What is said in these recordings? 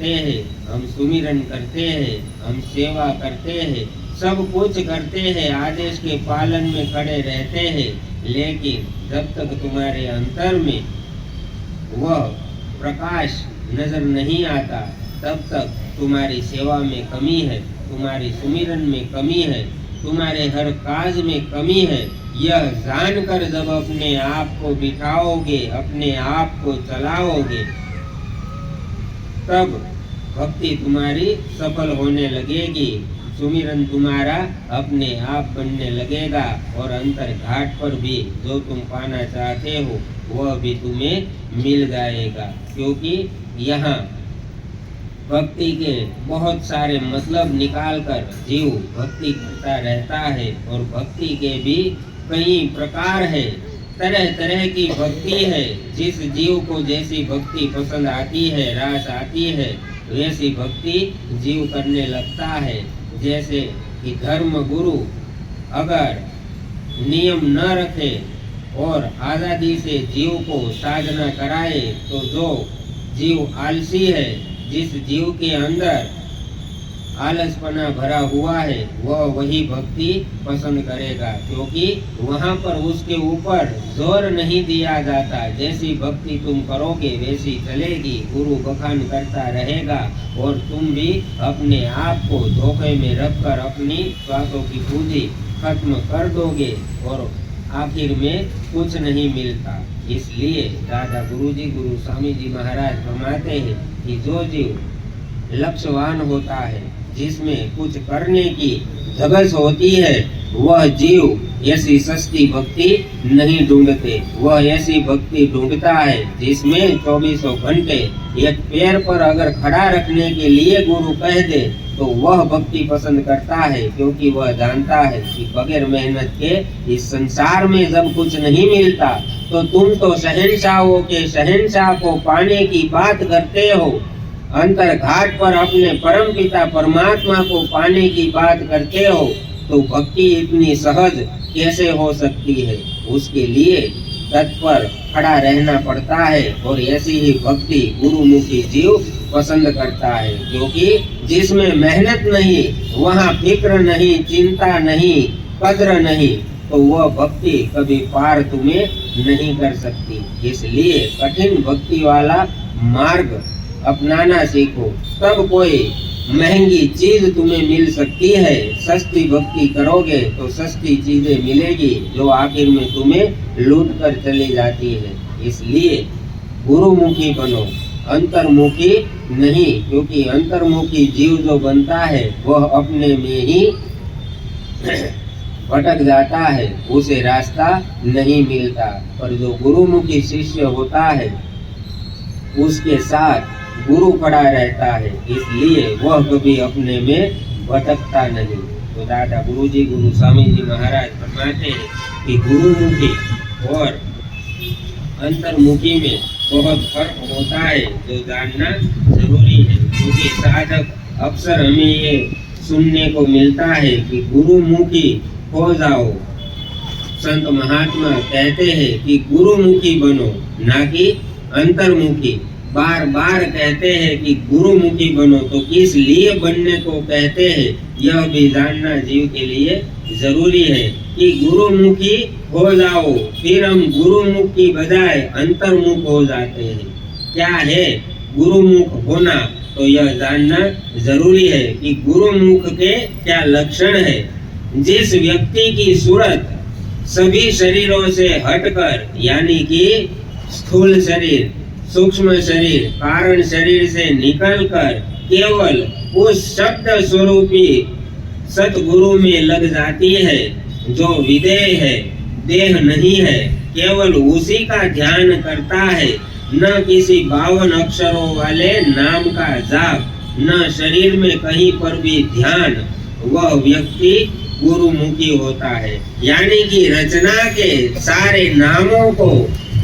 करते हैं, हम सुमिरन करते हैं, हम सेवा करते हैं, सब कुछ करते हैं, आदेश के पालन में खड़े रहते हैं, लेकिन जब तक तुम्हारे अंतर में वह प्रकाश नजर नहीं आता तब तक तुम्हारी सेवा में कमी है, तुम्हारी सुमिरन में कमी है, तुम्हारे हर काज में कमी है। यह जानकर जब अपने आप को बिठाओगे, अपने आप को चलाओगे, तब भक्ति तुम्हारी सफल होने लगेगी, सुमिरन तुम्हारा अपने आप बनने लगेगा और अंतर घाट पर भी जो तुम पाना चाहते हो वह भी तुम्हें मिल जाएगा। क्योंकि यहाँ भक्ति के बहुत सारे मतलब निकालकर जीव भक्ति करता रहता है और भक्ति के भी कई प्रकार है, तरह तरह की भक्ति है। जिस जीव को जैसी भक्ति पसंद आती है, रास आती है, वैसी भक्ति जीव करने लगता है। जैसे कि धर्म गुरु अगर नियम न रखे और आज़ादी से जीव को साधना कराए तो जो जीव आलसी है, जिस जीव के अंदर आलसपना भरा हुआ है, वह वही भक्ति पसंद करेगा, क्योंकि वहाँ पर उसके ऊपर जोर नहीं दिया जाता। जैसी भक्ति तुम करोगे वैसी चलेगी, गुरु बखान करता रहेगा और तुम भी अपने आप को धोखे में रखकर अपनी श्वासों की पूंजी खत्म कर दोगे और आखिर में कुछ नहीं मिलता। इसलिए दादा गुरुजी, गुरु स्वामी जी महाराज फरमाते हैं कि जो जीव लक्ष्यवान होता है, जिसमें कुछ करने की धगस होती है, वह जीव ऐसी सस्ती भक्ति नहीं ढूंढते, वह ऐसी भक्ति ढूंढता है जिसमें 24 घंटे एक पैर पर अगर खड़ा रखने के लिए गुरु कह दे तो वह भक्ति पसंद करता है, क्योंकि वह जानता है कि बगैर मेहनत के इस संसार में जब कुछ नहीं मिलता तो तुम तो शहंशाहों के शहंशाह को पाने की बात करते हो, अंतर घाट पर अपने परम पिता परमात्मा को पाने की बात करते हो, तो भक्ति इतनी सहज कैसे हो सकती है। उसके लिए तत्पर खड़ा रहना पड़ता है और ऐसी ही भक्ति गुरुमुखी जीव पसंद करता है, क्योंकि जिसमें मेहनत नहीं, वहाँ फिक्र नहीं, चिंता नहीं, कद्र नहीं, तो वह भक्ति कभी पार तुम्हें नहीं कर सकती। इसलिए कठिन भक्ति वाला मार्ग अपनाना सीखो, तब कोई महंगी चीज तुम्हें मिल सकती है। सस्ती भक्ति करोगे तो सस्ती चीजें मिलेगी जो आखिर में तुम्हें लूट कर चली जाती है। इसलिए गुरुमुखी बनो, अंतर्मुखी नहीं, क्योंकि अंतर्मुखी जीव जो बनता है वह अपने में ही भटक जाता है, उसे रास्ता नहीं मिलता। पर जो गुरुमुखी शिष्य होता है उसके साथ गुरु खड़ा रहता है, इसलिए वह कभी अपने में भटकता नहीं। तो दादा गुरुजी, गुरु स्वामी जी महाराज फरमाते हैं कि गुरुमुखी और अंतर्मुखी में बहुत फर्क होता है, जो जानना जरूरी है। क्योंकि साधक अक्सर हमें ये सुनने को मिलता है कि गुरुमुखी हो जाओ। संत महात्मा कहते हैं कि गुरुमुखी बनो, ना कि अंतर्मुखी। बार बार कहते हैं कि गुरुमुखी बनो, तो किस लिए बनने को कहते हैं यह भी जानना जीव के लिए जरूरी है कि गुरुमुखी हो जाओ। फिर हम गुरुमुख की बजाय अंतर्मुख हो जाते हैं। क्या है गुरुमुख होना, तो यह जानना जरूरी है कि गुरुमुख के क्या लक्षण है। जिस व्यक्ति की सूरत सभी शरीरों से हटकर, यानी कि स्थूल शरीर, सूक्ष्म शरीर, कारण शरीर से निकलकर केवल उस शब्द स्वरूपी सतगुरु में लग जाती है, जो विदेह है, देह नहीं है, केवल उसी का ध्यान करता है, न किसी 52 अक्षरों वाले नाम का जाप, न शरीर में कहीं पर भी ध्यान, वह व्यक्ति गुरुमुखी होता है। यानी कि रचना के सारे नामों को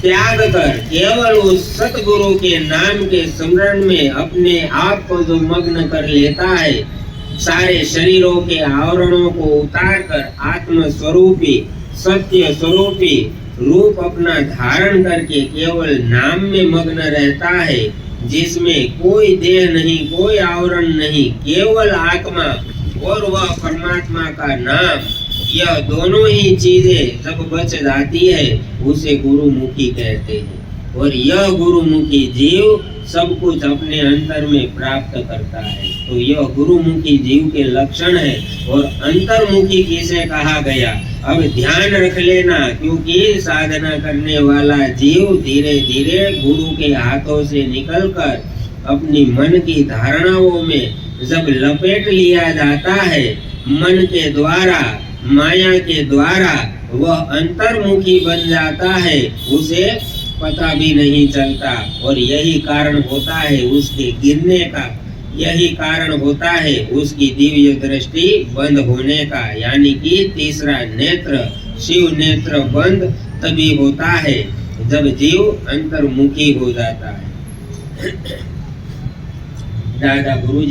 त्याग कर केवल उस सतगुरु के नाम के स्मरण में अपने आप को जो मग्न कर लेता है, सारे शरीरों के आवरणों को उतार कर आत्म स्वरूपी, सत्य स्वरूपी रूप अपना धारण करके केवल नाम में मग्न रहता है, जिसमें कोई देह नहीं, कोई आवरण नहीं, केवल आत्मा और वह परमात्मा का नाम, यह दोनों ही चीजें जब बच जाती है उसे गुरुमुखी कहते हैं। और यह गुरुमुखी जीव सब कुछ अपने अंतर में प्राप्त करता है। तो यह गुरुमुखी जीव के लक्षण है। और अंतर्मुखी किसे कहा गया, अब ध्यान रख लेना, क्योंकि साधना करने वाला जीव धीरे धीरे गुरु के हाथों से निकलकर अपनी मन की धारणाओं में जब लपेट लिया जाता है, मन के द्वारा, माया के द्वारा वह अंतर्मुखी बन जाता है, उसे पता भी नहीं चलता। और यही कारण होता है उसके गिरने का, यही कारण होता है उसकी दिव्य दृष्टि बंद होने का। यानी कि तीसरा नेत्र, शिव नेत्र बंद तभी होता है जब जीव अंतर्मुखी हो जाता है। दादा गुरुजी